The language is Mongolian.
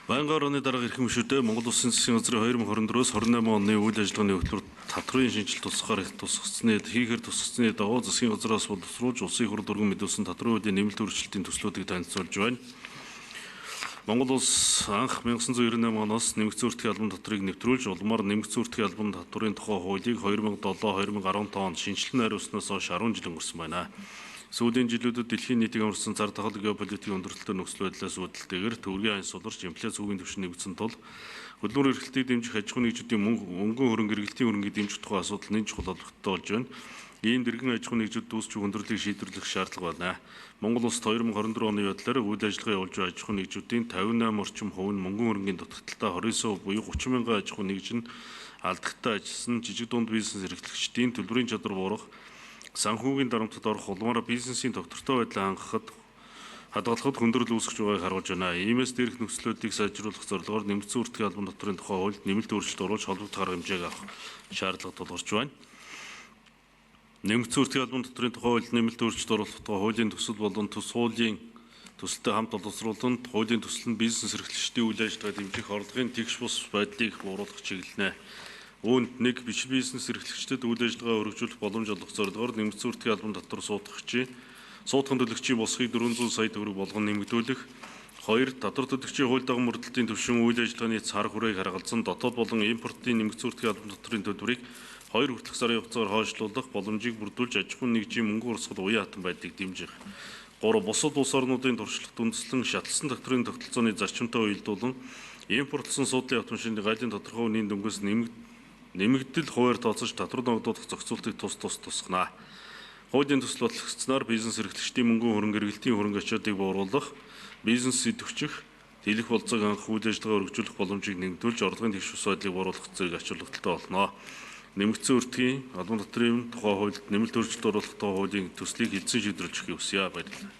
Байнгын орны дарга эрхэм гишүүдээ Монгол Улсын засгийн газрын 2024-өөс 28 оны үйл ажиллагааны хөтөлбөр татрын шинжилт хийхээр тусгацсны дагуу засгийн газраас боловсруулж улсын хур дүргэн мэдүүлсэн татрын үеийн нэмэлт өөрчлөлтийн төслүүдийг танилцуулж байна. Монгол улс анх 1998 оноос нэмэгдсэн үртгийн албан татрыг нэвтрүүлж улмаар нэмэгдсэн үртгийн албан татрын тухай хуулийг 2007-2015 онд шинжилэн найруулснаас хойш 10 жил өнгөрсөн байна. Сүүлийн жилүүдэд дэлхийн нийтийг амарсан зар тахал геополитикийн өндөрлөлтөөр нөхцөл байдлаас үүдэлтэйгээр төгрөгийн айн суларч инфляц үгийн түвшин нэгдсэн тул хөдөлмөр эрхлэлтийг дэмжих аж ахуйн нэгжүүдийн мөнгөн хөрөнгө эргэлтийн хөрөнгийг дэмжих тухай асуудал нэн чухал олбогдтой болж байна. Ийм дэргэн аж ахуйн нэгжүүд дүүсч өндөрлөлийг шийдвэрлэх шаардлага байна. Монгол улс 2024 оны байдлаар үйл ажиллагаа явуулж байгаа аж ахуйн нэгжүүдийн 58 орчим хувь нь мөнгөн хөрөнгийн дутагдaltaа 29% буюу 30 мянган аж ахуйн нэгж нь алдагтай ажилласан жижиг дунд бизнес эрхлэгчдийн төлбөрийн чадвар буурах санхүүгийн дарамтад орох улмаараа бизнесийн тогтвортой байдлаа хадгалахад хүндрэл үүсгэж байгааг харуулж байна. Иймээс дээрх нөхцлүүдийг сайжруулах зорилгоор нэмэгдсэн үртгийн албан татрын тухай хуульд нэмэлт өөрчлөлт оруулж холбогдох арга хэмжээг авах шаардлага тулгарч байна. Нэмэгдсэн үртгийн албан татрын тухай хуульд нэмэлт өөрчлөлт оруулах тухай хуулийн төсөл болон төсөлтэй хамт боловсруулан хуулийн төсөл нь бизнес эрхлэгчдийн үйл ажиллагаа дэмжих орлогын тэгш бус байдлыг бууруулах чиглэлнэ. Үүнд нэг биш бизнес эрхлэгчдэд үйл ажиллагаа өргөжүүлэх боломж олгох зорилгоор нэмэгдсэн үртгийн албан татвар суудхан төлөгчийн босхийг 400 сая төгрөг болгон нэмэгдүүлэх. 2. Татвар төлөгчийн хууль дагуу мөрдлөлтийн түвшин үйл ажиллагааны цар хүрээг харгалзан дотоод болон импортын нэмэгдсэн үртгийн албан татврын төлбөрийг 2 хүртэлх сарын хугацаагаар хойшлуулах боломжийг бүрдүүлж аж ахуйн нэгжийн мөнгө урсгал уян хатан байдлыг дэмжих. 3. Бусад улс орнуудын туршлагт үндэслэн шатлсан татврын тогтолцооны зарчимтай уялдуулан импортлсон суудлын автомашины гайлын тодорхой үнийн дөнгөс нэмэгдэл хуваар тооцож татвар ногдуулах зохицуултыг тусгана. Хуулийн төсөл батлагдсанаар бизнес эрхлэгчдийн мөнгөн хөрөнгө эргэлтийн хөрөнгө ачаадыг бууруулах, бизнес идэвхжих, дийлэх болцоог анх үйл ажиллагаа өргөжүүлэх боломжийг нэмэгдүүлж орлогын тэгш бус байдлыг бууруулах зэрэг ач холбогдолтой болно. Нэмэгдсэн үртгийн албан татрын тухай хуульд нэмэлт өөрчлөлт оруулах тухай хуулийн төслийг эзэн шийдвэрлэж өгөхийг хүсье. Баярлалаа.